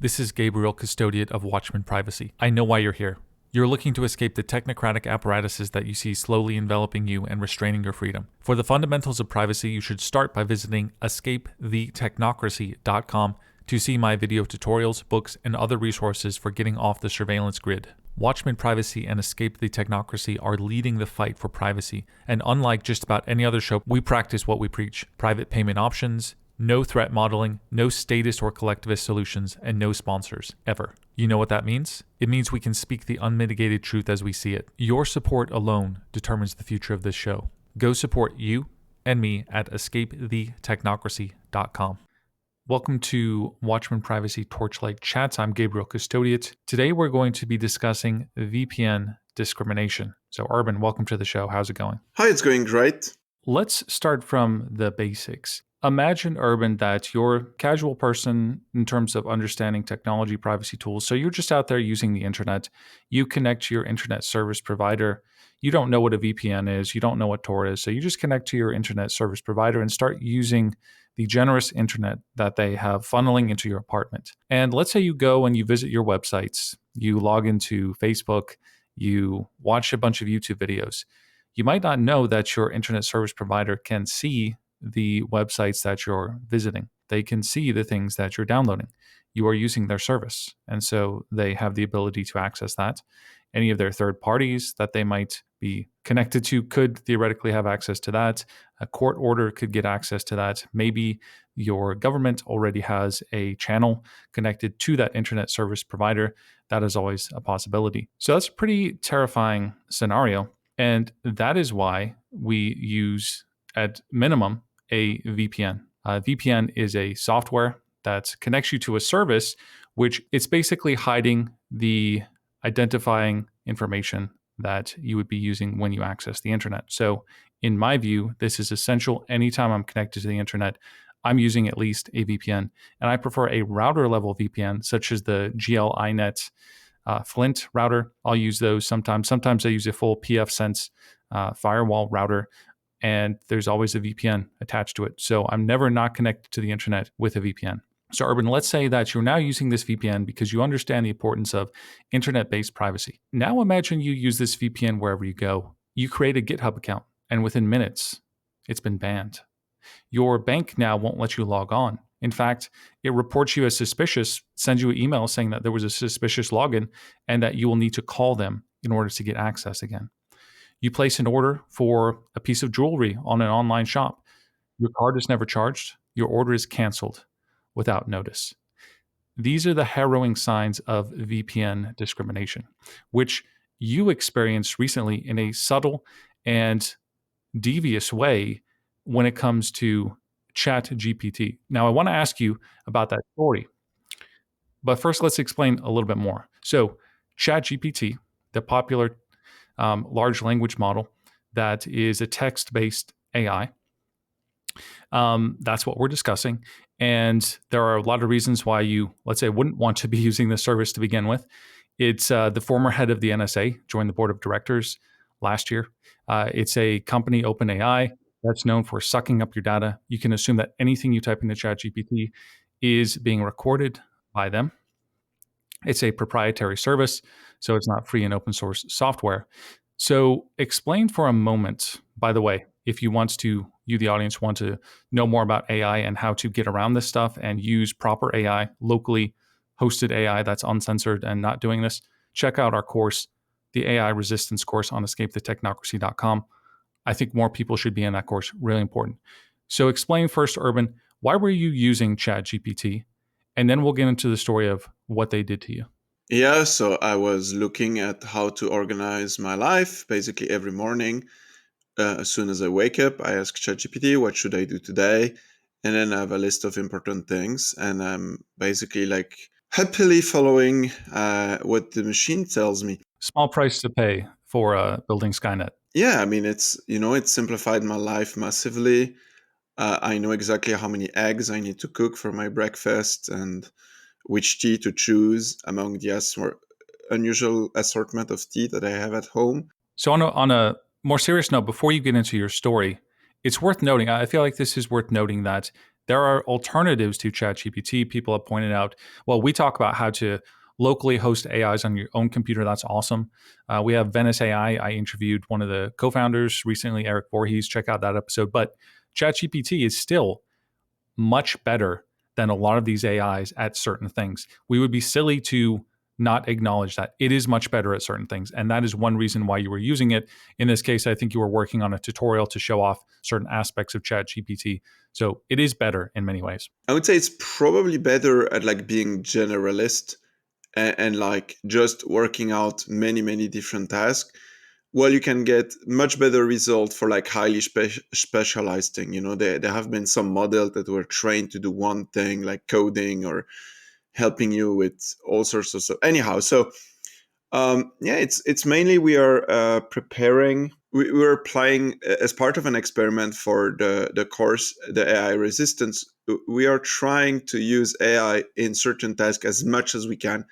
This is Gabriel, Custodiet of Watchman Privacy. I know why you're here. You're looking to escape the technocratic apparatuses that you see slowly enveloping you and restraining your freedom. For the fundamentals of privacy, you should start by visiting escapethetechnocracy.com to see my video tutorials, books, and other resources for getting off the surveillance grid. Watchman Privacy and Escape the Technocracy are leading the fight for privacy, and unlike just about any other show, we practice what we preach: private payment options, no threat modeling, no statist or collectivist solutions, and no sponsors, ever. You know what that means? It means we can speak the unmitigated truth as we see it. Your support alone determines the future of this show. Go support you and me at escapethetechnocracy.com. Welcome to Watchman Privacy Torchlight Chats. I'm Gabriel Custodiet. Today we're going to be discussing VPN discrimination. So Urban, welcome to the show. How's it going? Hi, it's going great. Let's start from the basics. Imagine, Urban, that you're a casual person in terms of understanding technology privacy tools. So you're just out there using the internet. You connect to your internet service provider. You don't know what a VPN is. You don't know what Tor is. So you just connect to your internet service provider and start using the generous internet that they have funneling into your apartment. And let's say you go and you visit your websites. You log into Facebook. You watch a bunch of YouTube videos. You might not know that your internet service provider can see the websites that you're visiting. They can see the things that you're downloading. You are using their service. And so they have the ability to access that. Any of their third parties that they might be connected to could theoretically have access to that. A court order could get access to that. Maybe your government already has a channel connected to that internet service provider. That is always a possibility. So that's a pretty terrifying scenario. And that is why we use, at minimum, a VPN. VPN is a software that connects you to a service, which it's basically hiding the identifying information that you would be using when you access the internet. So in my view, this is essential. Anytime I'm connected to the internet, I'm using at least a VPN. And I prefer a router level VPN, such as the GL-iNet Flint router. I'll use those sometimes. Sometimes I use a full pfSense firewall router, and there's always a VPN attached to it. So I'm never not connected to the internet with a VPN. So Urban, let's say that you're now using this VPN because you understand the importance of internet-based privacy. Now imagine you use this VPN wherever you go. You create a GitHub account, and within minutes, it's been banned. Your bank now won't let you log on. In fact, it reports you as suspicious, sends you an email saying that there was a suspicious login and that you will need to call them in order to get access again. You place an order for a piece of jewelry on an online shop. Your card is never charged. Your order is canceled without notice. These are the harrowing signs of VPN discrimination, which you experienced recently in a subtle and devious way when it comes to ChatGPT. Now, I want to ask you about that story, but first let's explain a little bit more. So ChatGPT, the popular large language model that is a text-based AI, that's what we're discussing. And there are a lot of reasons why you, let's say, wouldn't want to be using this service to begin with. It's the former head of the NSA joined the board of directors last year. It's a company, OpenAI, that's known for sucking up your data. You can assume that anything you type into ChatGPT is being recorded by them. It's a proprietary service, so it's not free and open source software. So explain for a moment, by the way, if you the audience want to know more about AI and how to get around this stuff and use proper AI, locally hosted AI that's uncensored and not doing this, check out our course, the AI resistance course on escapethetechnocracy.com. I think more people should be in that course, really important. So explain first, Urban, why were you using ChatGPT? And then we'll get into the story of what they did to you. Yeah, so I was looking at how to organize my life. Basically, every morning, as soon as I wake up, I ask ChatGPT, what should I do today? And then I have a list of important things. And I'm basically happily following what the machine tells me. Small price to pay for building Skynet. Yeah, I mean, it's simplified my life massively. I know exactly how many eggs I need to cook for my breakfast and which tea to choose among the unusual assortment of tea that I have at home. So on a more serious note, before you get into your story, it's worth noting, I feel like this is worth noting that There are alternatives to ChatGPT. People have pointed out, well, we talk about how to locally host AIs on your own computer. That's awesome. We have Venice AI. I interviewed one of the co-founders recently, Eric Voorhees. Check out that episode. But ChatGPT is still much better than a lot of these AIs at certain things. We would be silly to not acknowledge that it is much better at certain things. And that is one reason why you were using it. In this case, I think you were working on a tutorial to show off certain aspects of ChatGPT. So it is better in many ways. I would say it's probably better at like being generalist and like just working out many different tasks. Well, you can get much better result for like highly specialized thing. There have been some models that were trained to do one thing, like coding or helping you with all sorts of stuff. Anyhow, so yeah, it's mainly we are preparing. We're applying as part of an experiment for the course, the AI resistance. We are trying to use AI in certain tasks as much as we can,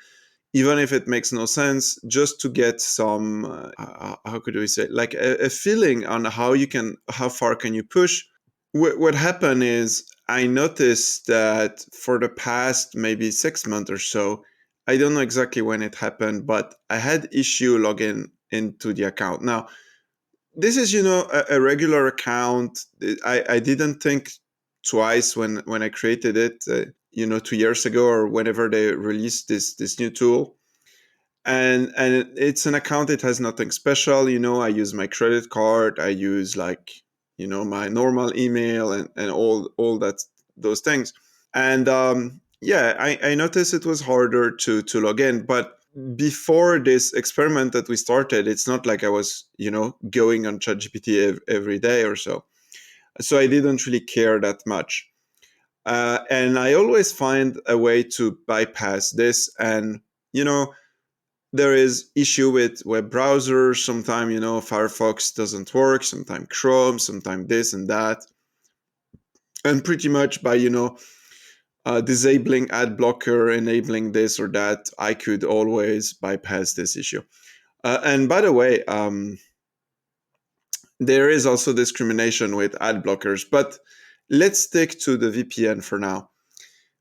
even if it makes no sense, just to get some how could we say, like a feeling on how far can you push. What happened is I noticed that for the past maybe 6 months or so, I don't know exactly when it happened, but I had issue logging into the account. Now, this is a regular account. I didn't think twice when I created it. 2 years ago or whenever they released this new tool, and it's an account. It has nothing special. I use my credit card. I use like my normal email and all that, those things. And yeah, I noticed it was harder to log in. But before this experiment that we started, it's not like I was going on ChatGPT every day or so. So I didn't really care that much. And I always find a way to bypass this. And there is issue with web browsers. Sometimes Firefox doesn't work. Sometimes Chrome. Sometimes this and that. And pretty much by disabling ad blocker, enabling this or that, I could always bypass this issue. And by the way, there is also discrimination with ad blockers, but let's stick to the VPN for now.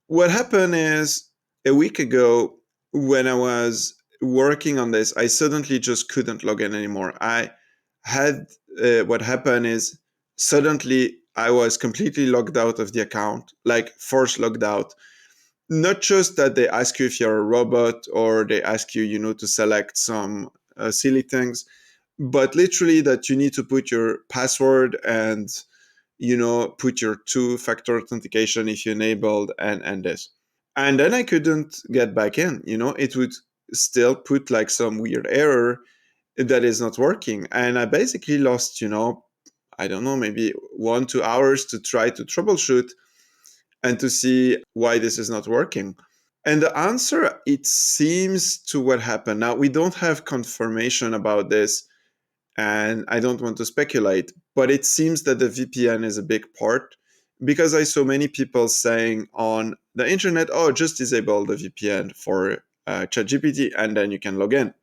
What happened is a week ago when I was working on this, I suddenly just couldn't log in anymore. I had what happened is suddenly I was completely logged out of the account, like forced logged out. Not just that they ask you if you're a robot or they ask you, to select some silly things, but literally that you need to put your password and put your two-factor authentication if you enabled and this. And then I couldn't get back in. It would still put like some weird error that is not working. And I basically lost, I don't know, maybe 1-2 hours to try to troubleshoot and to see why this is not working. And the answer, it seems to what happened. Now, we don't have confirmation about this, and I don't want to speculate, but it seems that the VPN is a big part, because I saw many people saying on the internet, oh, just disable the VPN for ChatGPT and then you can log in.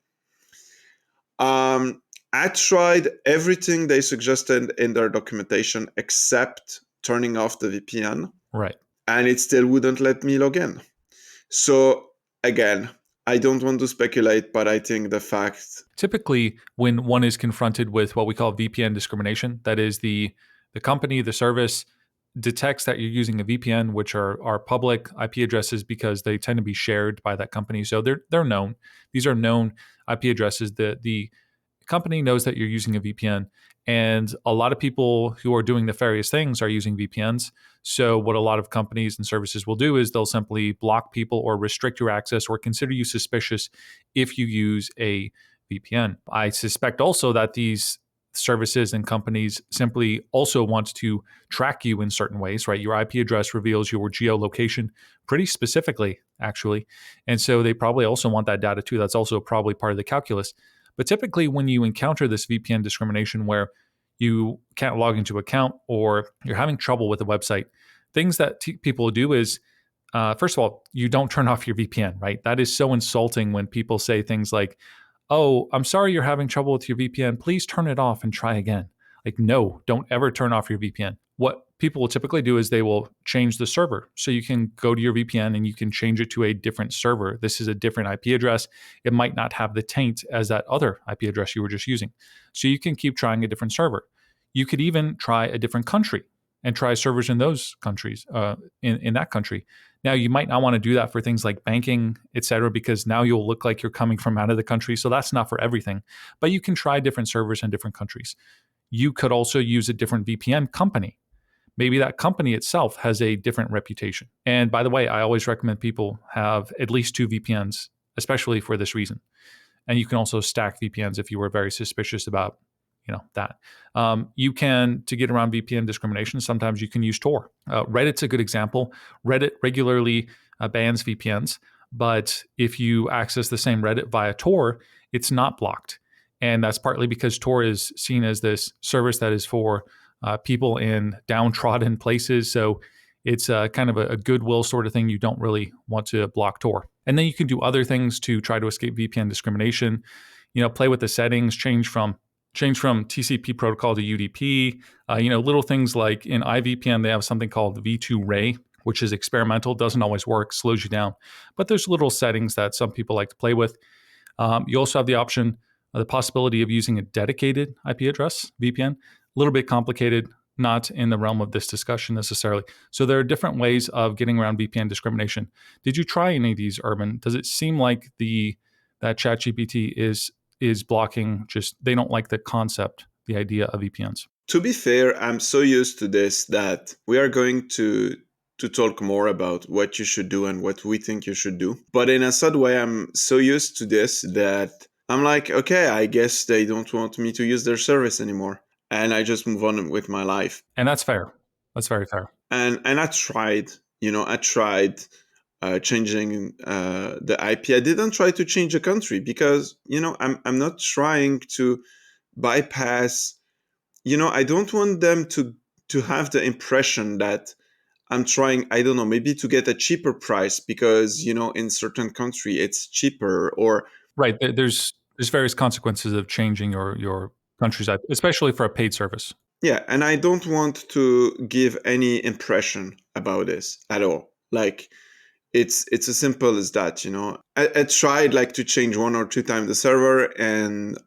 I tried everything they suggested in their documentation except turning off the VPN. Right. And it still wouldn't let me log in. So again, I don't want to speculate, but I think the fact... Typically, when one is confronted with what we call VPN discrimination, that is the company, the service detects that you're using a VPN, which are public IP addresses because they tend to be shared by that company. So they're known. These are known IP addresses. The company knows that you're using a VPN, and a lot of people who are doing nefarious things are using VPNs. So what a lot of companies and services will do is they'll simply block people or restrict your access or consider you suspicious if you use a VPN. I suspect also that these services and companies simply also want to track you in certain ways, right? Your IP address reveals your geolocation pretty specifically, actually. And so they probably also want that data too. That's also probably part of the calculus. But typically when you encounter this VPN discrimination where you can't log into an account or you're having trouble with a website, things that people do is, first of all, you don't turn off your VPN, right? That is so insulting when people say things like, oh, I'm sorry you're having trouble with your VPN. Please turn it off and try again. Like, no, don't ever turn off your VPN. What people will typically do is they will change the server. So you can go to your VPN and you can change it to a different server. This is a different IP address. It might not have the taint as that other IP address you were just using. So you can keep trying a different server. You could even try a different country and try servers in those countries, in that country. Now, you might not want to do that for things like banking, et cetera, because now you'll look like you're coming from out of the country. So that's not for everything. But you can try different servers in different countries. You could also use a different VPN company. Maybe that company itself has a different reputation. And by the way, I always recommend people have at least 2 VPNs, especially for this reason. And you can also stack VPNs if you were very suspicious about that. You can, to get around VPN discrimination, sometimes you can use Tor. Reddit's a good example. Reddit regularly bans VPNs, but if you access the same Reddit via Tor, it's not blocked. And that's partly because Tor is seen as this service that is for people in downtrodden places. So it's kind of a goodwill sort of thing. You don't really want to block Tor. And then you can do other things to try to escape VPN discrimination. Play with the settings, change from TCP protocol to UDP. Little things like in iVPN, they have something called V2Ray, which is experimental, doesn't always work, slows you down. But there's little settings that some people like to play with. You also have the possibility of using a dedicated IP address, VPN. A little bit complicated, not in the realm of this discussion necessarily. So there are different ways of getting around VPN discrimination. Did you try any of these, Urban? Does it seem like that ChatGPT is blocking, just they don't like the concept, the idea of VPNs? To be fair, I'm so used to this that we are going to talk more about what you should do and what we think you should do. But in a sad way, I'm so used to this that I'm like, okay, I guess they don't want me to use their service anymore. And I just move on with my life. And that's fair. That's very fair. And I tried, changing the IP. I didn't try to change the country because, I'm not trying to bypass, I don't want them to have the impression that I'm trying, I don't know, maybe to get a cheaper price because, in certain country it's cheaper or... Right. There's various consequences of changing your country's IP, especially for a paid service. Yeah, and I don't want to give any impression about this at all. Like, it's as simple as that, I tried to change 1 or 2 times the server, and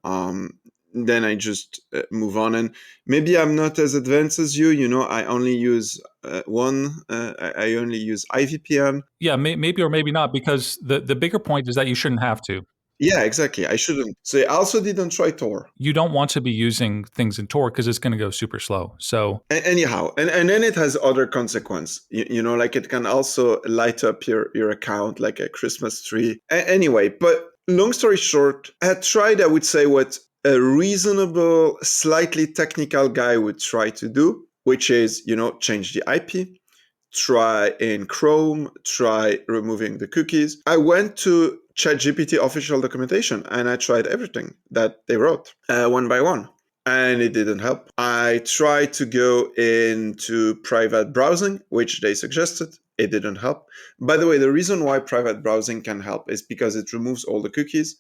then I just move on. And maybe I'm not as advanced as you. I only use I only use iVPN. Yeah, maybe or maybe not, because the bigger point is that you shouldn't have to. Yeah, exactly. I shouldn't. So I also didn't try Tor. You don't want to be using things in Tor because it's going to go super slow. So anyhow, and then it has other consequence. It can also light up your account like a Christmas tree. Anyway, but long story short, I tried, I would say, what a reasonable, slightly technical guy would try to do, which is, change the IP. Try in Chrome, try removing the cookies. I went to ChatGPT official documentation and I tried everything that they wrote one by one, and it didn't help. I tried to go into private browsing, which they suggested. It didn't help. By the way, the reason why private browsing can help is because it removes all the cookies.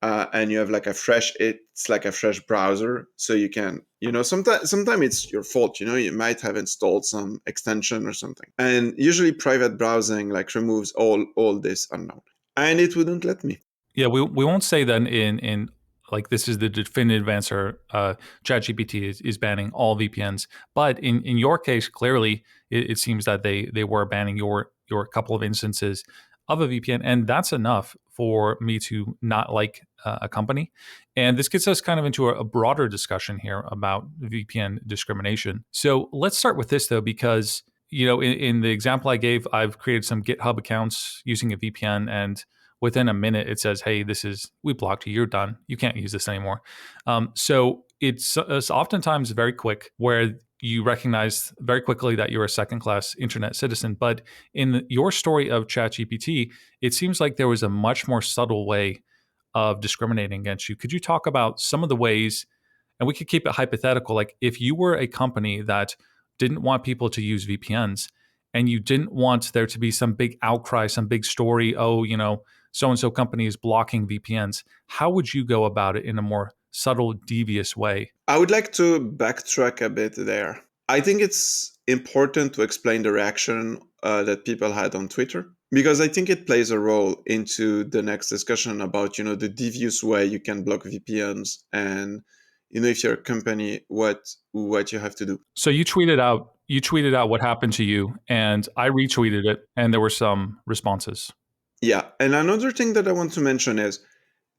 And you have it's like a fresh browser. So you can, sometimes it's your fault, you might have installed some extension or something. And usually private browsing removes all this unknown. And it wouldn't let me. Yeah, we won't say that in this is the definitive answer. ChatGPT is banning all VPNs, but in your case, clearly it seems that they were banning your couple of instances of a VPN, and that's enough for me to not like a company. And this gets us kind of into a broader discussion here about VPN discrimination. So let's start with this though, because in the example I gave, I've created some GitHub accounts using a VPN, and within a minute it says, hey, we blocked you, you're done, you can't use this anymore. So it's oftentimes very quick, where you recognize very quickly that you're a second-class internet citizen. But in your story of ChatGPT, it seems like there was a much more subtle way of discriminating against you. Could you talk about some of the ways, and we could keep it hypothetical, like if you were a company that didn't want people to use VPNs and you didn't want there to be some big outcry, some big story, so-and-so company is blocking VPNs, how would you go about it in a more subtle, devious way. I would like to backtrack a bit there. I think it's important to explain the reaction that people had on Twitter, because I think it plays a role into the next discussion about, the devious way you can block VPNs, and if you're a company, what you have to do. So you tweeted out what happened to you, and I retweeted it, and there were some responses. Yeah, and another thing that I want to mention is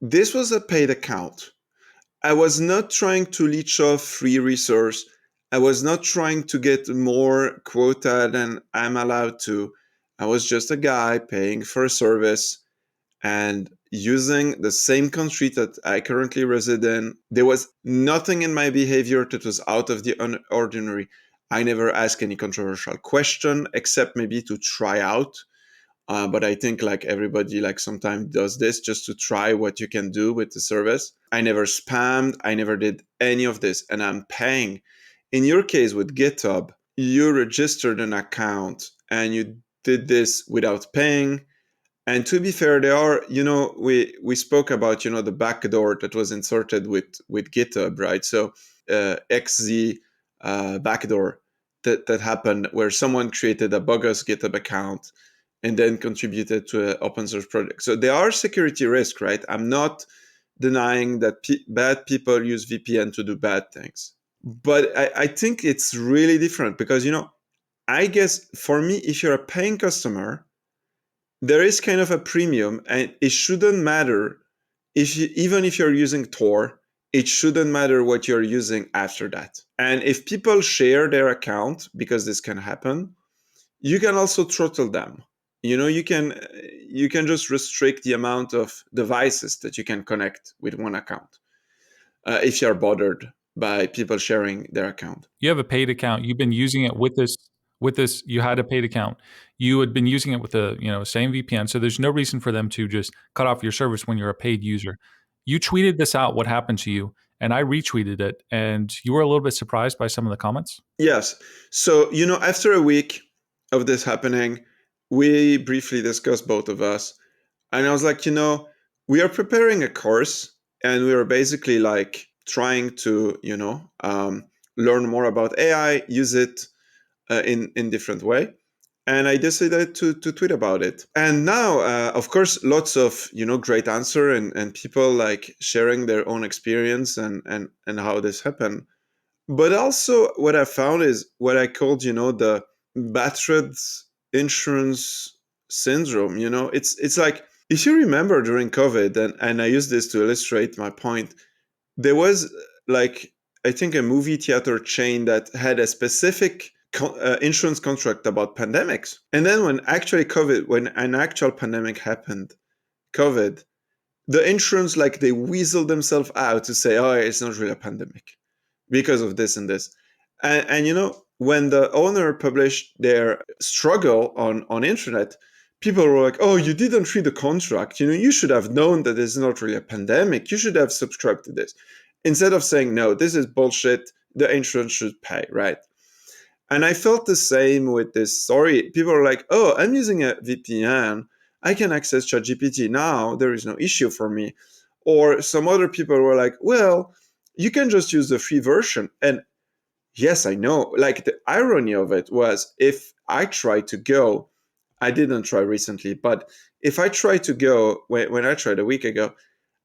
this was a paid account. I was not trying to leech off free resource. I was not trying to get more quota than I'm allowed to. I was just a guy paying for a service and using the same country that I currently reside in. There was nothing in my behavior that was out of the ordinary. I never asked any controversial question except maybe to try out. But I think like everybody like sometimes does this just to try what you can do with the service. I never spammed. I never did any of this, and I'm paying. In your case with GitHub, you registered an account and you did this without paying. And to be fair, there are, we spoke about, the backdoor that was inserted with GitHub, right? So XZ backdoor that happened where someone created a bogus GitHub account and then contributed to an open source project. So there are security risks, right? I'm not denying that bad people use VPN to do bad things. But I think it's really different because, I guess for me, if you're a paying customer, there is kind of a premium, and it shouldn't matter even if you're using Tor, it shouldn't matter what you're using after that. And if people share their account, because this can happen, you can also throttle them. You can just restrict the amount of devices that you can connect with one account if you're bothered by people sharing their account. You have a paid account. You've been using it with this. You had a paid account. You had been using it with the same VPN. So there's no reason for them to just cut off your service when you're a paid user. You tweeted this out. What happened to you? And I retweeted it. And you were a little bit surprised by some of the comments. Yes. So after a week of this happening, we briefly discussed, both of us, and I was like, we are preparing a course, and we are basically like trying to learn more about AI, use it in different way. And I decided to tweet about it. And now, of course, lots of great answer and people like sharing their own experience and how this happened. But also, what I found is what I called the battered insurance syndrome. It's like, if you remember during COVID, and I use this to illustrate my point, there was like, I think, a movie theater chain that had a specific insurance contract about pandemics. And then when an actual pandemic happened, COVID, the insurance, like, they weaseled themselves out to say, oh, it's not really a pandemic because of this and this. And when the owner published their struggle on internet, people were like, oh, you didn't read the contract. You should have known that it's not really a pandemic. You should have subscribed to this. Instead of saying, no, this is bullshit, the insurance should pay, right? And I felt the same with this story. People are like, oh, I'm using a VPN. I can access ChatGPT now. There is no issue for me. Or some other people were like, well, you can just use the free version. And yes, I know. Like, the irony of it was, if I try to go, I didn't try recently, but if I try to go, when I tried a week ago,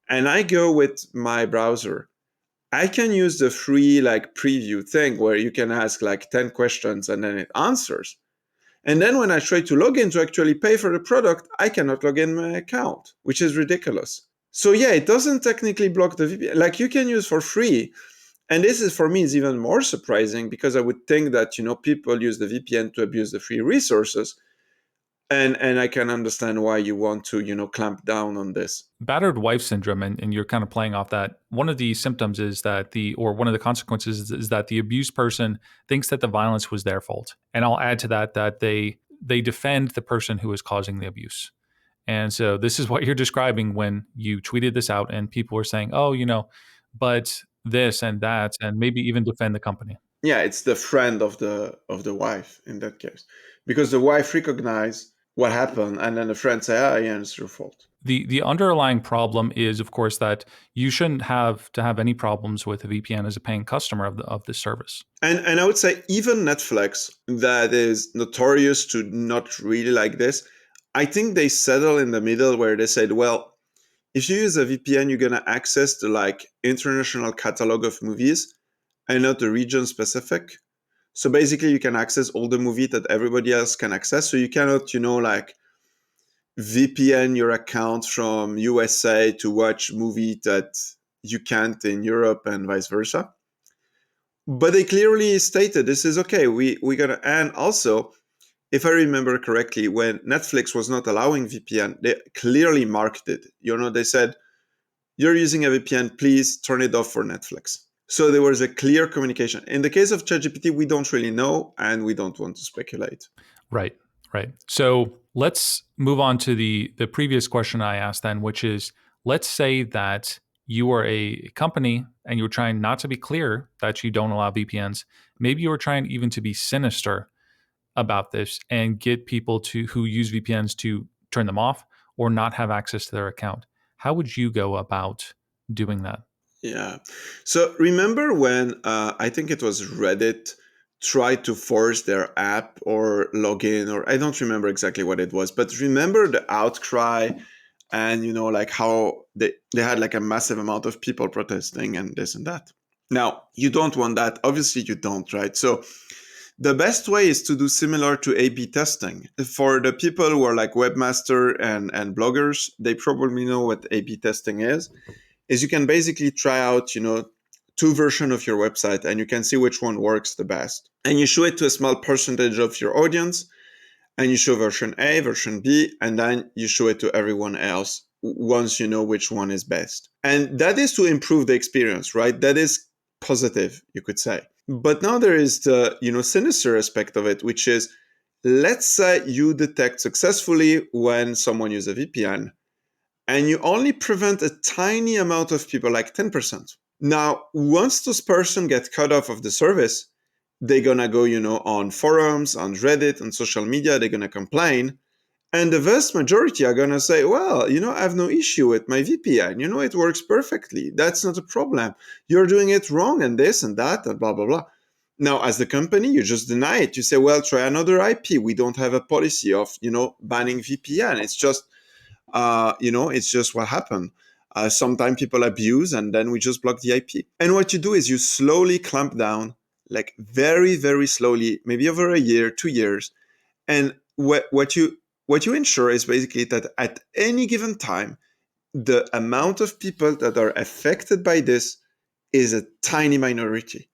and I go with my browser, I can use the free like preview thing where you can ask like 10 questions and then it answers. And then when I try to log in to actually pay for the product, I cannot log in my account, which is ridiculous. So yeah, it doesn't technically block the VPN. Like, you can use for free. And this is, for me, is even more surprising because I would think that, people use the VPN to abuse the free resources. And I can understand why you want to, clamp down on this. Battered wife syndrome, and you're kind of playing off that. One of the symptoms is that one of the consequences is that the abused person thinks that the violence was their fault. And I'll add to that they defend the person who is causing the abuse. And so this is what you're describing when you tweeted this out and people were saying, oh, but this and that, and maybe even defend the company. Yeah, it's the friend of the wife in that case, because the wife recognized what happened, and then the friend say, "Ah, yeah, it's your fault." The underlying problem is, of course, that you shouldn't have to have any problems with a VPN as a paying customer of this service. And I would say even Netflix, that is notorious to not really like this, I think they settle in the middle where they said, well, if you use a VPN, you're gonna access the like international catalog of movies and not the region specific. So basically, you can access all the movie that everybody else can access. So you cannot, like VPN your account from USA to watch movie that you can't in Europe and vice versa. But they clearly stated this is okay. We gotta, and also, if I remember correctly, when Netflix was not allowing VPN, they clearly marked it. They said, "You're using a VPN, please turn it off for Netflix." So there was a clear communication. In the case of ChatGPT, we don't really know, and we don't want to speculate. Right, right. So let's move on to the previous question I asked then, which is, let's say that you are a company and you're trying not to be clear that you don't allow VPNs. Maybe you were trying even to be sinister about this and get people to who use VPNs to turn them off or not have access to their account. How would you go about doing that? Yeah. So remember when I think it was Reddit tried to force their app or login, or I don't remember exactly what it was, but remember the outcry and like how they had like a massive amount of people protesting and this and that. Now, you don't want that. Obviously you don't, right? So the best way is to do similar to A/B testing. For the people who are like webmaster and bloggers, they probably know what A/B testing is you can basically try out, two versions of your website and you can see which one works the best. And you show it to a small percentage of your audience and you show version A, version B, and then you show it to everyone else once you know which one is best. And that is to improve the experience, right? That is positive, you could say. But now there is the, sinister aspect of it, which is, let's say you detect successfully when someone uses a VPN and you only prevent a tiny amount of people, like 10%. Now, once those person get cut off of the service, they're gonna go, on forums, on Reddit, on social media, they're gonna complain. And the vast majority are gonna say, well, I have no issue with my VPN. It works perfectly. That's not a problem. You're doing it wrong and this and that and blah, blah, blah. Now, as the company, you just deny it. You say, well, try another IP. We don't have a policy of, banning VPN. It's just what happened. Sometimes people abuse and then we just block the IP. And what you do is you slowly clamp down, like very, very slowly, maybe over a year, 2 years. And what you ensure is basically that at any given time, the amount of people that are affected by this is a tiny minority.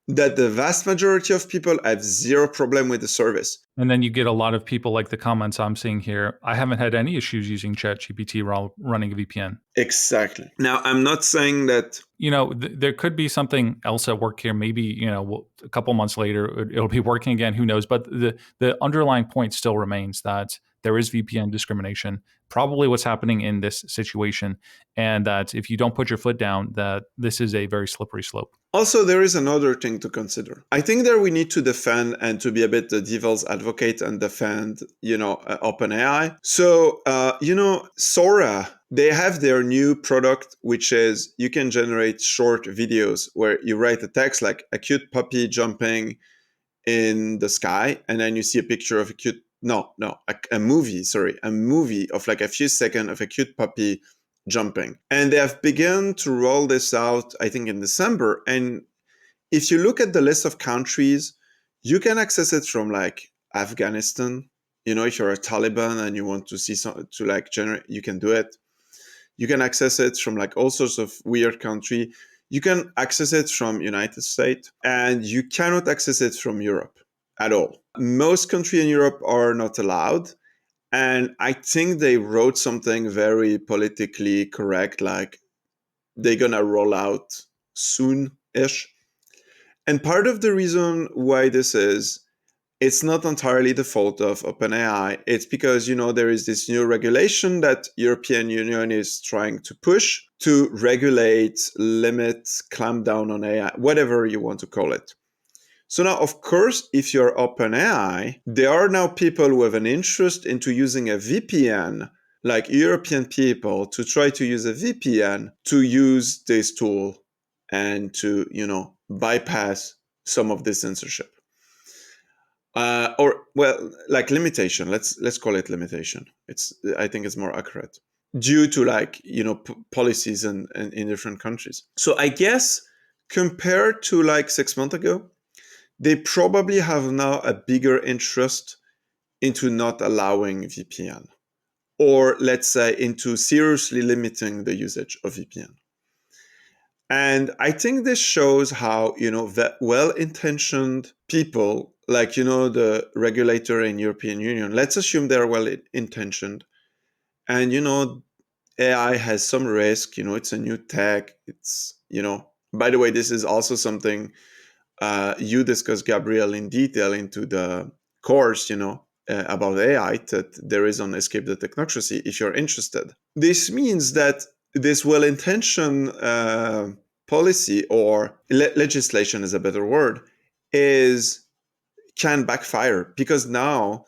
That the vast majority of people have zero problem with the service. And then you get a lot of people like the comments I'm seeing here. I haven't had any issues using ChatGPT while running a VPN. Exactly. Now, I'm not saying that. There could be something else at work here. Maybe, a couple months later, it'll be working again. Who knows? But the underlying point still remains that there is VPN discrimination, probably what's happening in this situation. And that if you don't put your foot down, that this is a very slippery slope. Also, there is another thing to consider. I think that we need to defend and to be a bit the devil's advocate and defend, OpenAI. So, Sora, they have their new product, which is you can generate short videos where you write a text like a cute puppy jumping in the sky, and then you see a picture of a movie of like a few seconds of a cute puppy jumping. And they have begun to roll this out, I think, in December. And if you look at the list of countries, you can access it from like Afghanistan. If you're a Taliban and you want to see to like generate, you can do it. You can access it from like all sorts of weird country. You can access it from United States, and you cannot access it from Europe at all. Most countries in Europe are not allowed. And I think they wrote something very politically correct, like they're gonna roll out soon-ish. And part of the reason why this is, it's not entirely the fault of OpenAI. It's because, there is this new regulation that European Union is trying to push to regulate, limit, clamp down on AI, whatever you want to call it. So now, of course, if you're OpenAI, there are now people who have an interest into using a VPN, like European people, to try to use a VPN to use this tool and to, bypass some of this censorship. Or well, like limitation. Let's call it limitation. I think it's more accurate due to policies in different countries. So I guess compared to like 6 months ago, they probably have now a bigger interest into not allowing VPN, or let's say into seriously limiting the usage of VPN. And I think this shows how, that well-intentioned people, like, the regulator in European Union, let's assume they're well-intentioned. And, AI has some risk, it's a new tech. It's, by the way, this is also something you discussed, Gabriel, in detail into the course, about AI that there is on Escape the Technocracy, if you're interested. This means that this well-intentioned policy, or legislation is a better word, can backfire, because now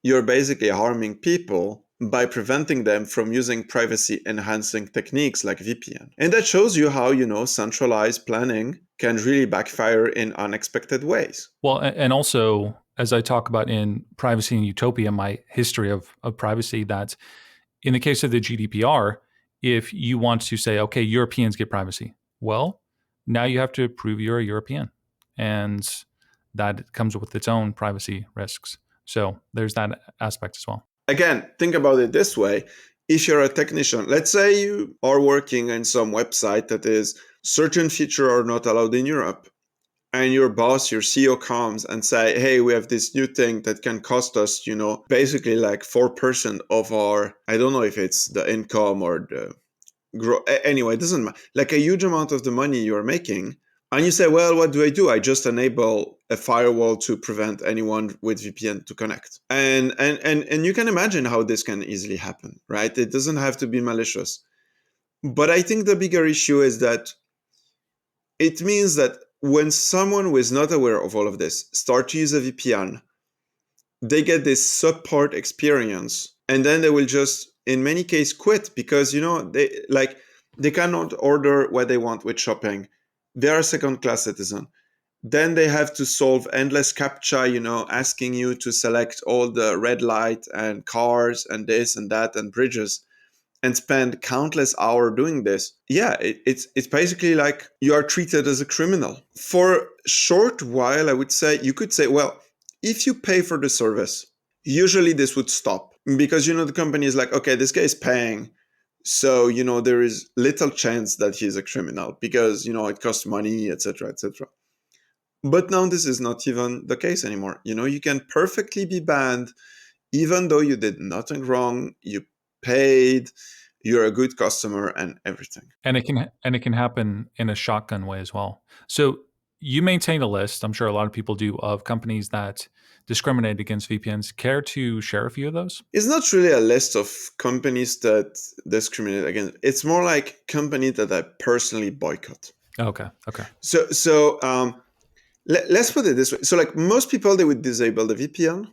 you're basically harming people by preventing them from using privacy enhancing techniques like VPN. And that shows you how, centralized planning can really backfire in unexpected ways. Well, and also, as I talk about in Privacy and Utopia, my history of privacy, that in the case of the GDPR, if you want to say, okay, Europeans get privacy, well, now you have to prove you're a European. And that comes with its own privacy risks. So there's that aspect as well. Again, think about it this way. If you're a technician, let's say you are working in some website that is certain features are not allowed in Europe, and your boss, your CEO comes and say, hey, we have this new thing that can cost us, basically like 4% of our, I don't know if it's the income or the anyway, it doesn't matter, like a huge amount of the money you're making. And you say, well, what do? I just enable a firewall to prevent anyone with VPN to connect. And you can imagine how this can easily happen, right? It doesn't have to be malicious. But I think the bigger issue is that it means that when someone who is not aware of all of this start to use a VPN, they get this subpart experience, and then they will just, in many cases, quit because, they cannot order what they want with shopping. They are a second-class citizen. Then they have to solve endless CAPTCHA, asking you to select all the red light and cars and this and that and bridges, and spend countless hours doing this. Yeah, it's basically like you are treated as a criminal. For a short while, I would say, you could say, well, if you pay for the service, usually this would stop because, the company is like, okay, this guy is paying. So, there is little chance that he's a criminal because, it costs money, etc., etc. But now this is not even the case anymore. You can perfectly be banned even though you did nothing wrong, you paid, you're a good customer and everything. And it can happen in a shotgun way as well. So you maintain a list, I'm sure a lot of people do, of companies that discriminate against VPNs. Care to share a few of those? It's not really a list of companies that discriminate against. It's more like companies that I personally boycott. Okay. So let's put it this way. So like most people, they would disable the VPN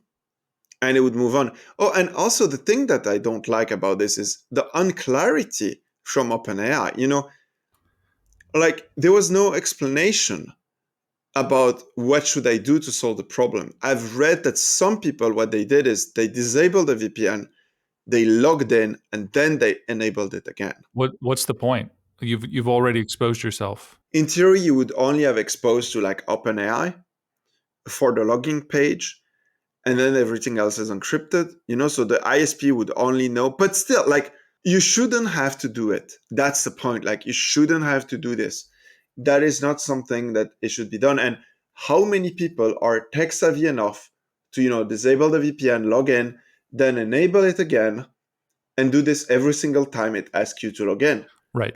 and it would move on. Oh, and also the thing that I don't like about this is the unclarity from OpenAI. Like there was no explanation about what should I do to solve the problem. I've read that some people, what they did is they disabled the VPN, they logged in, and then they enabled it again. What's the point? You've already exposed yourself. In theory, you would only have exposed to like OpenAI for the logging page, and then everything else is encrypted, so the ISP would only know, but still, like, you shouldn't have to do it. That's the point. Like, you shouldn't have to do this. That is not something that it should be done. And how many people are tech savvy enough to, disable the VPN, log in, then enable it again, and do this every single time it asks you to log in? Right.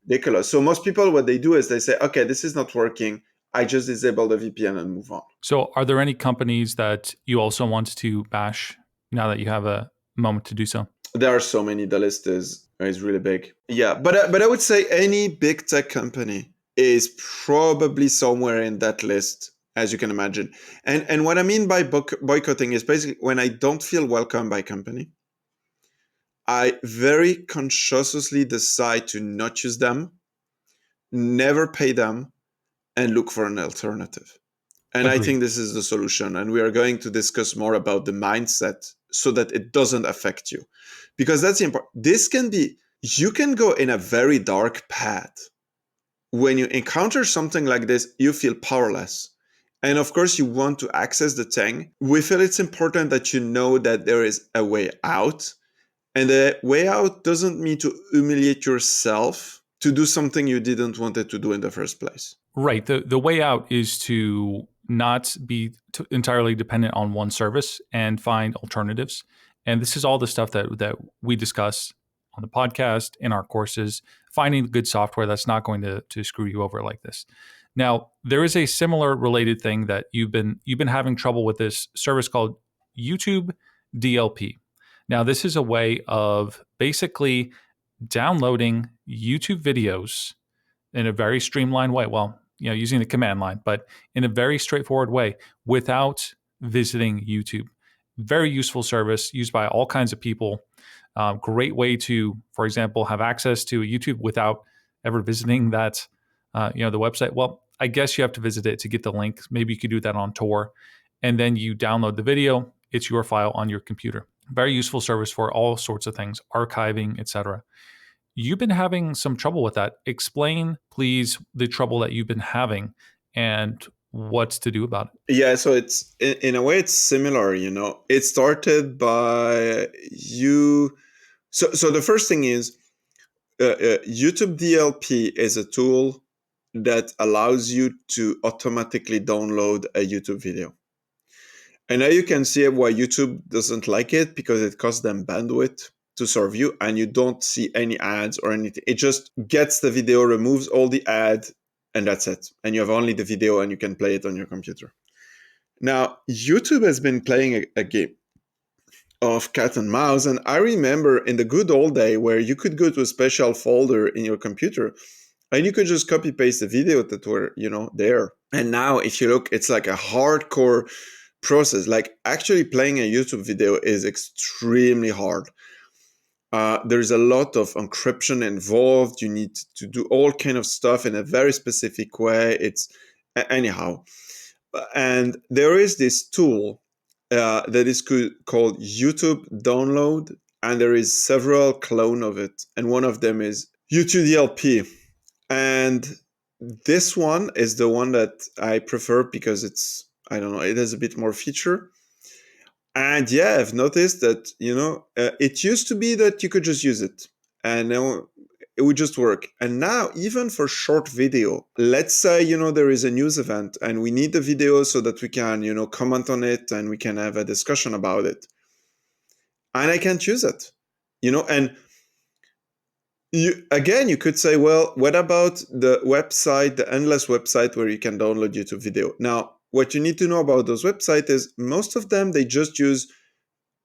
Ridiculous. So most people, what they do is they say, okay, this is not working. I just disable the VPN and move on. So are there any companies that you also want to bash now that you have a moment to do so? There are so many. The list is really big. Yeah, but I would say any big tech company is probably somewhere in that list as you can imagine. And what I mean by boycotting is basically when I don't feel welcome by company, I very consciously decide to not use them, never pay them, and look for an alternative. And I Agreed. think this is the solution. And we are going to discuss more about the mindset so that it doesn't affect you. Because that's important. This can be, you can go in a very dark path. When you encounter something like this, you feel powerless. And of course, you want to access the thing. We feel it's important that you know that there is a way out. And the way out doesn't mean to humiliate yourself to do something you didn't want it to do in the first place. Right. The way out is to not be entirely dependent on one service and find alternatives. And this is all the stuff that we discuss on the podcast, in our courses, finding good software that's not going to screw you over like this. Now, there is a similar related thing that you've been having trouble with, this service called YouTube DLP. Now, this is a way of basically downloading YouTube videos in a very streamlined way. Well, using the command line, but in a very straightforward way without visiting YouTube. Very useful service used by all kinds of people. Great way to, for example, have access to YouTube without ever visiting that, the website. Well, I guess you have to visit it to get the link. Maybe you could do that on Tor, and then you download the video. It's your file on your computer. Very useful service for all sorts of things, archiving, etc. You've been having some trouble with that. Explain, please, the trouble that you've been having and what to do about it. Yeah, so it's in a way it's similar, It started by you. So the first thing is YouTube DLP is a tool that allows you to automatically download a YouTube video. And now you can see why YouTube doesn't like it, because it costs them bandwidth to serve you, and you don't see any ads or anything. It just gets the video, removes all the ad, and that's it. And you have only the video and you can play it on your computer. Now, YouTube has been playing a game of cat and mouse. And I remember in the good old day where you could go to a special folder in your computer and you could just copy paste the video that were, there. And now if you look, it's like a hardcore process. Like actually playing a YouTube video is extremely hard. There's a lot of encryption involved. You need to do all kind of stuff in a very specific way. It's anyhow. And there is this tool that is called YouTube Download, and there is several clone of it, and one of them is YouTube DLP. And this one is the one that I prefer because it's, I don't know, it has a bit more feature. And yeah, I've noticed that, it used to be that you could just use it and now it would just work. And now even for short video, let's say, there is a news event and we need the video so that we can, comment on it and we can have a discussion about it. And I can't use it, and you could say, well, what about the website, the endless website where you can download YouTube video? Now, what you need to know about those websites is most of them, they just use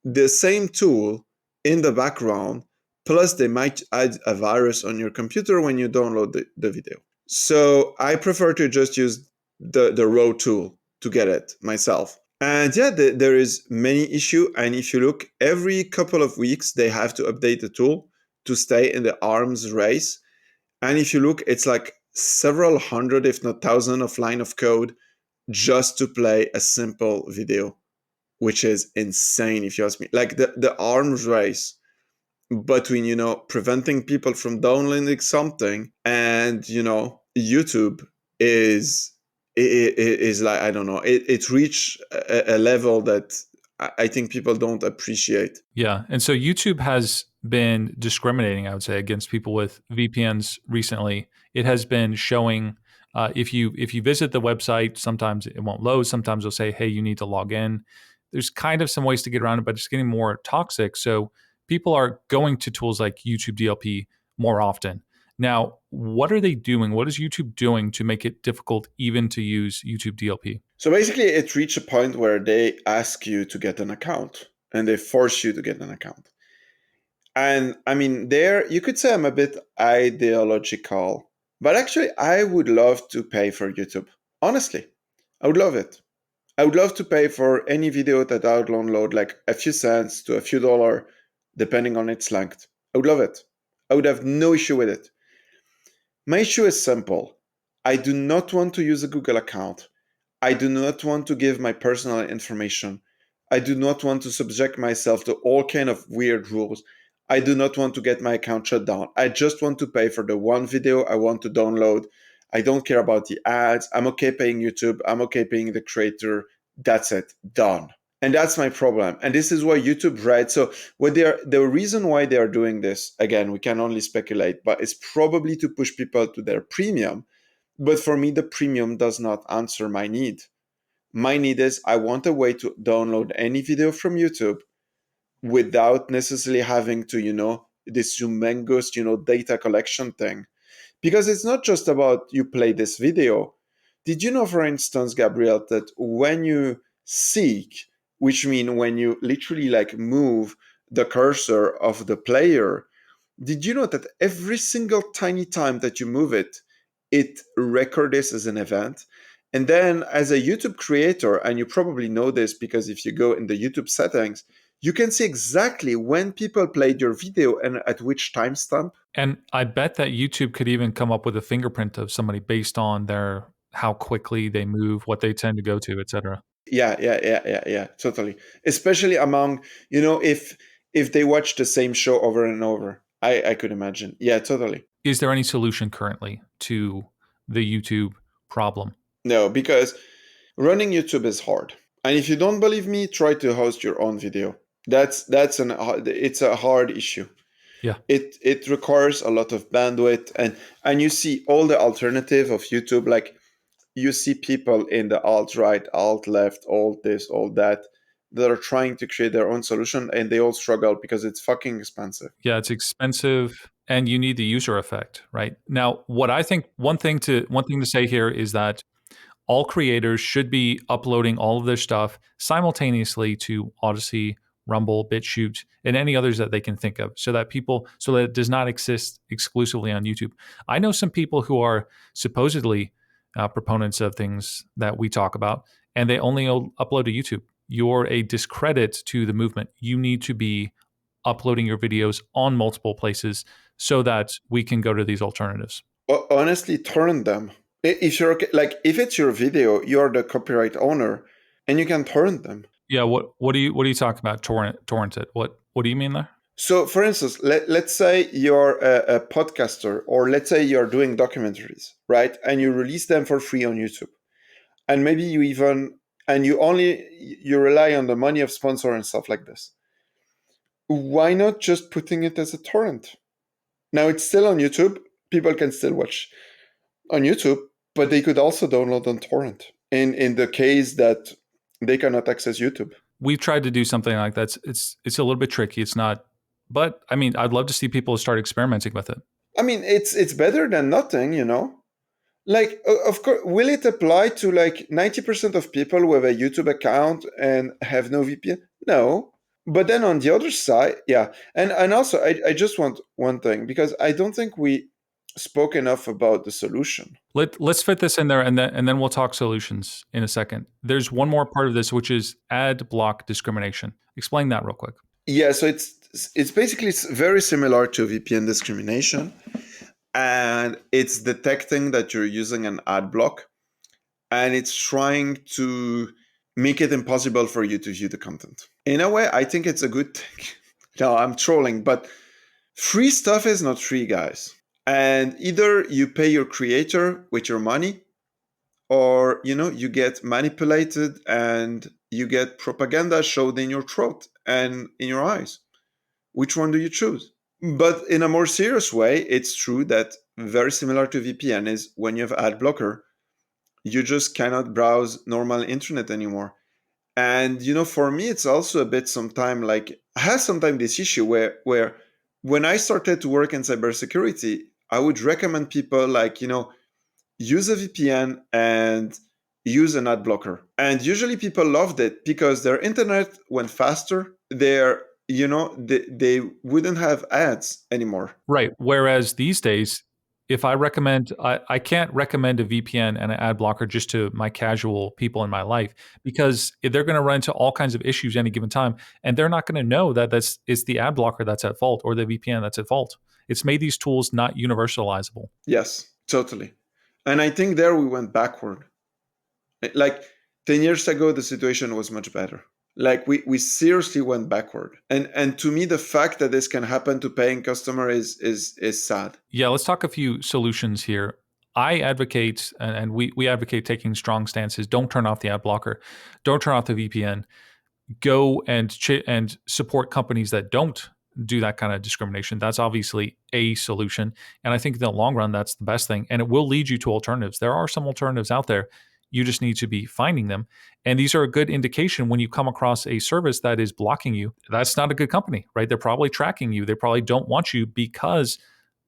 the same tool in the background, plus they might add a virus on your computer when you download the video. So I prefer to just use the raw tool to get it myself. And yeah, there is many issue. And if you look, every couple of weeks, they have to update the tool to stay in the arms race. And if you look, it's like several hundred, if not thousand of line of code just to play a simple video, which is insane if you ask me. Like the arms race between, preventing people from downloading something and, YouTube is like, I don't know, it reached a level that I think people don't appreciate. Yeah. And so YouTube has been discriminating, I would say, against people with VPNs recently. It has been showing if you visit the website, sometimes it won't load. Sometimes it'll say, hey, you need to log in. There's kind of some ways to get around it, but it's getting more toxic. So people are going to tools like YouTube DLP more often. Now, what are they doing? What is YouTube doing to make it difficult even to use YouTube DLP? So basically, it reached a point where they ask you to get an account and they force you to get an account. And I mean, there, you could say I'm a bit ideological, but actually, I would love to pay for YouTube. Honestly, I would love it. I would love to pay for any video that I would download, like a few cents to a few dollars, depending on its length. I would love it. I would have no issue with it. My issue is simple. I do not want to use a Google account. I do not want to give my personal information. I do not want to subject myself to all kind of weird rules. I do not want to get my account shut down. I just want to pay for the one video I want to download. I don't care about the ads. I'm okay paying YouTube. I'm okay paying the creator. That's it. Done. And that's my problem. And this is why YouTube, right? So what the reason why they are doing this, again, we can only speculate, but it's probably to push people to their premium. But for me, the premium does not answer my need. My need is I want a way to download any video from YouTube without necessarily having to, this humongous, data collection thing. Because it's not just about you play this video. Did you know, for instance, Gabriel, that when you seek, which means when you literally like move the cursor of the player, did you know that every single tiny time that you move it, it records this as an event? And then as a YouTube creator, and you probably know this because if you go in the YouTube settings, you can see exactly when people played your video and at which timestamp. And I bet that YouTube could even come up with a fingerprint of somebody based on their how quickly they move, what they tend to go to, etc. Yeah, totally. Especially among, if they watch the same show over and over. I could imagine. Yeah, totally. Is there any solution currently to the YouTube problem? No, because running YouTube is hard. And if you don't believe me, try to host your own video. It's a hard issue. Yeah. It requires a lot of bandwidth, and you see all the alternative of YouTube, like you see people in the alt right, alt left, all this, all that are trying to create their own solution, and they all struggle because it's fucking expensive. Yeah, it's expensive and you need the user effect, right? Now, what I think one thing to say here is that all creators should be uploading all of their stuff simultaneously to Odyssey, Rumble, BitChute, and any others that they can think of, so that it does not exist exclusively on YouTube. I know some people who are supposedly proponents of things that we talk about, and they only upload to YouTube. You're a discredit to the movement. You need to be uploading your videos on multiple places so that we can go to these alternatives. Honestly, torrent them. If you're okay, like if it's your video, you're the copyright owner, and you can torrent them. Yeah, what do you talk about? Torrent it. What do you mean there? So, for instance, let's say you're a podcaster, or let's say you're doing documentaries, right? And you release them for free on YouTube, and maybe you rely on the money of sponsor and stuff like this. Why not just putting it as a torrent? Now it's still on YouTube. People can still watch on YouTube, but they could also download on torrent in the case that they cannot access YouTube. We've tried to do something like that. It's a little bit tricky. It's not, but I mean, I'd love to see people start experimenting with it. I mean, it's better than nothing, Like, of course, will it apply to like 90% of people who have a YouTube account and have no VPN? No. But then on the other side, yeah. And also, I just want one thing, because I don't think we spoke enough about the solution. Let's fit this in there, and then we'll talk solutions in a second. There's one more part of this, which is ad block discrimination. Explain that real quick. Yeah, so it's basically very similar to VPN discrimination, and it's detecting that you're using an ad block, and it's trying to make it impossible for you to view the content. In a way, I think it's a good thing. No, I'm trolling, but free stuff is not free, guys. And either you pay your creator with your money, or you get manipulated and you get propaganda shoved in your throat and in your eyes. Which one do you choose? But in a more serious way, it's true that very similar to VPN is when you have ad blocker, you just cannot browse normal internet anymore. And for me, it's also a bit sometimes like I have sometimes this issue where when I started to work in cybersecurity, I would recommend people like use a VPN and use an ad blocker. And usually people loved it because their internet went faster. They wouldn't have ads anymore. Right. Whereas these days, If I recommend, I can't recommend a VPN and an ad blocker just to my casual people in my life because they're going to run into all kinds of issues any given time, and they're not going to know that it's the ad blocker that's at fault or the VPN that's at fault. It's made these tools not universalizable. Yes, totally. And I think there we went backward. Like 10 years ago, the situation was much better. Like we seriously went backward. And to me, the fact that this can happen to paying customer is sad. Yeah, let's talk a few solutions here. I advocate, and we advocate taking strong stances. Don't turn off the ad blocker. Don't turn off the VPN. Go and support companies that don't do that kind of discrimination. That's obviously a solution, and I think in the long run that's the best thing, and it will lead you to alternatives. There are some alternatives out there. You just need to be finding them, and these are a good indication when you come across a service that is blocking you. That's not a good company, right? They're probably tracking you. They probably don't want you because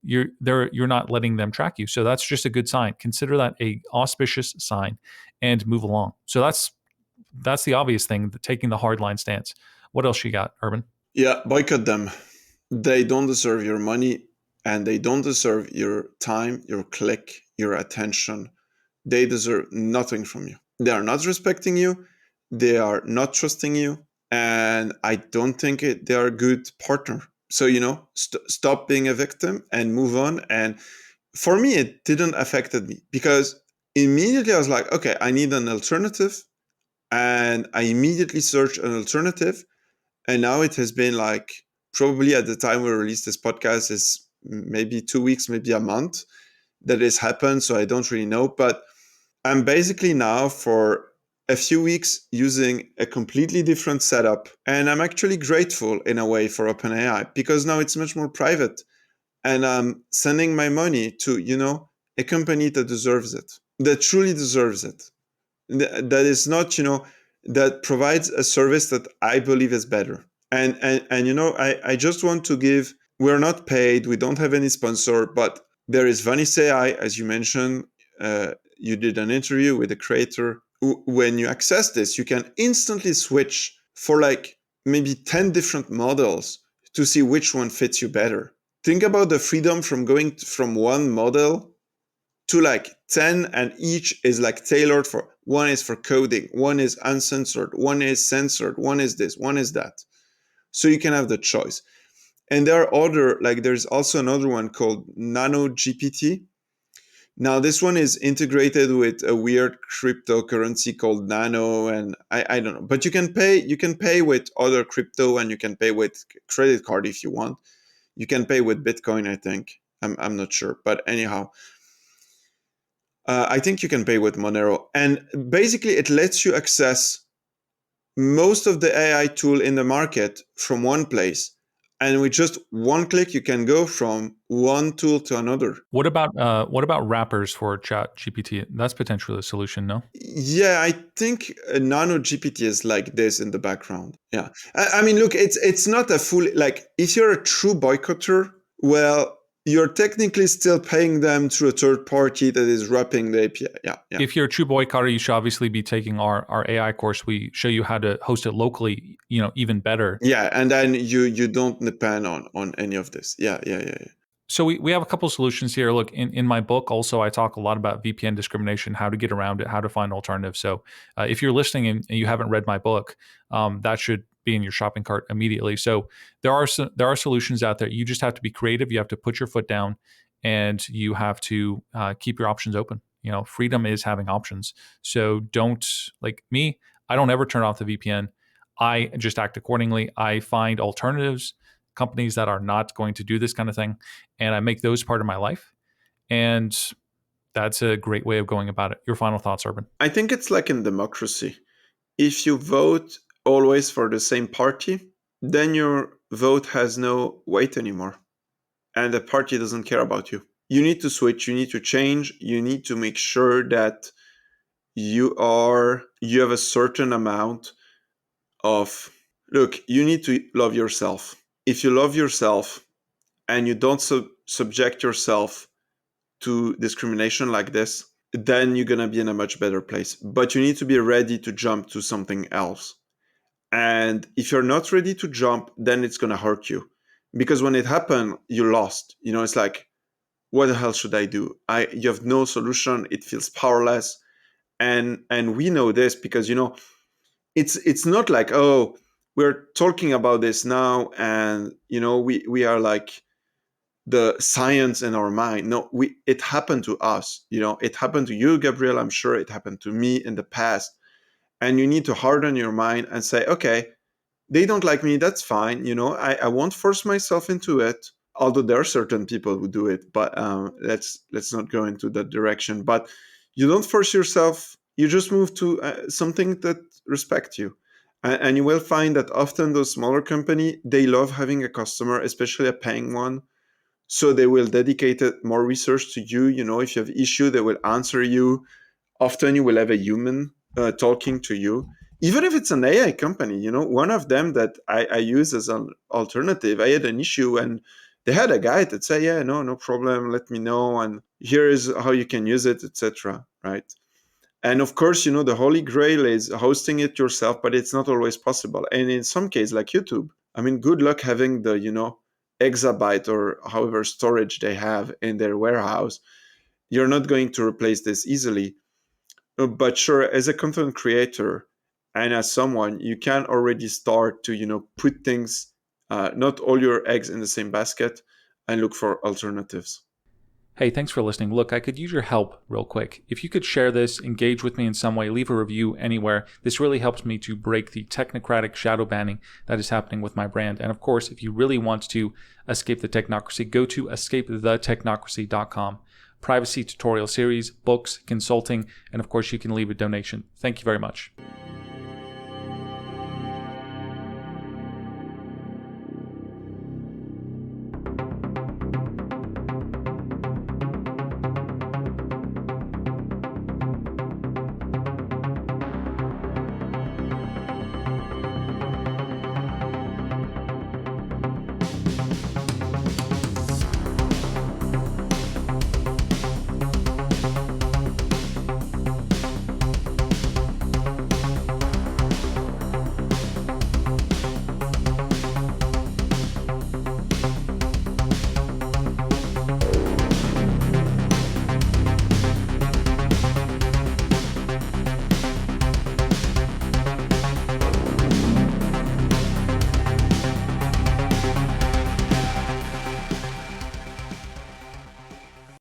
you're not letting them track you. So that's just a good sign. Consider that a auspicious sign and move along. So that's the obvious thing, taking the hardline stance. What else you got, Urban? Yeah, boycott them. They don't deserve your money and they don't deserve your time, your click, your attention. They deserve nothing from you. They are not respecting you. They are not trusting you. And I don't think they are a good partner. So, stop being a victim and move on. And for me, it didn't affect me because immediately I was like, okay, I need an alternative. And I immediately searched an alternative. And now it has been like probably at the time we released this podcast is maybe 2 weeks, maybe a month that this happened. So I don't really know. But I'm basically now for a few weeks using a completely different setup. And I'm actually grateful in a way for OpenAI because now it's much more private. And I'm sending my money to, a company that deserves it, that truly deserves it. That is not, that provides a service that I believe is better. And I just want to give, we're not paid, we don't have any sponsor, but there is Vanis AI, as you mentioned. You did an interview with the creator. When you access this, you can instantly switch for like maybe 10 different models to see which one fits you better. Think about the freedom from going from one model to like 10, and each is like tailored for, one is for coding, one is uncensored, one is censored, one is this, one is that. So you can have the choice. And there are other, like there's also another one called Nano GPT. Now this one is integrated with a weird cryptocurrency called Nano, and I don't know. But you can pay with other crypto, and you can pay with credit card if you want. You can pay with Bitcoin, I think. I'm not sure, but anyhow. I think you can pay with Monero. And basically, it lets you access most of the AI tool in the market from one place. And with just one click, you can go from one tool to another. What about wrappers for Chat GPT? That's potentially a solution, no? Yeah, I think Nano GPT is like this in the background. Yeah. I mean, look, it's not a full, like, if you're a true boycotter, well, you're technically still paying them through a third party that is wrapping the API. Yeah. If you're a true boycotter, you should obviously be taking our AI course. We show you how to host it locally, even better. Yeah, and then you don't depend on any of this. Yeah. So we have a couple of solutions here. Look, in my book also, I talk a lot about VPN discrimination, how to get around it, how to find alternatives. So if you're listening and you haven't read my book, that should be in your shopping cart immediately. So there are solutions out there. You just have to be creative. You have to put your foot down, and you have to keep your options open. Freedom is having options. So don't, like me, I don't ever turn off the VPN. I just act accordingly. I find alternatives, companies that are not going to do this kind of thing, and I make those part of my life. And that's a great way of going about it. Your final thoughts, Urban? I think it's like in democracy. If you vote always for the same party, then your vote has no weight anymore. And the party doesn't care about you. You need to switch, you need to change, you need to make sure that you have a certain amount of, look, you need to love yourself. If you love yourself and you don't subject yourself to discrimination like this, then you're going to be in a much better place. But you need to be ready to jump to something else. And if you're not ready to jump, then it's going to hurt you. Because when it happened, you lost. It's like, what the hell should I do? You have no solution. It feels powerless. And we know this because, it's not like, oh, we're talking about this now and, we are like the science in our mind. No, it happened to us. It happened to you, Gabriel. I'm sure it happened to me in the past. And you need to harden your mind and say, okay, they don't like me. That's fine. I won't force myself into it. Although there are certain people who do it, but let's not go into that direction. But you don't force yourself. You just move to something that respects you, and you will find that often those smaller company, they love having a customer, especially a paying one. So they will dedicate more research to you. If you have issue, they will answer you. Often you will have a human talking to you, even if it's an AI company. One of them that I use as an alternative, I had an issue and they had a guide that said, yeah, no problem, let me know, and here is how you can use it, etc. Right? And of course, the holy grail is hosting it yourself, but it's not always possible. And in some cases, like YouTube, I mean, good luck having the exabyte or however storage they have in their warehouse. You're not going to replace this easily. But sure, as a content creator and as someone, you can already start to put things, not all your eggs in the same basket, and look for alternatives. Hey, thanks for listening. Look, I could use your help real quick. If you could share this, engage with me in some way, leave a review anywhere. This really helps me to break the technocratic shadow banning that is happening with my brand. And of course, if you really want to escape the technocracy, go to escapethetechnocracy.com. Privacy tutorial series, books, consulting, and of course, you can leave a donation. Thank you very much.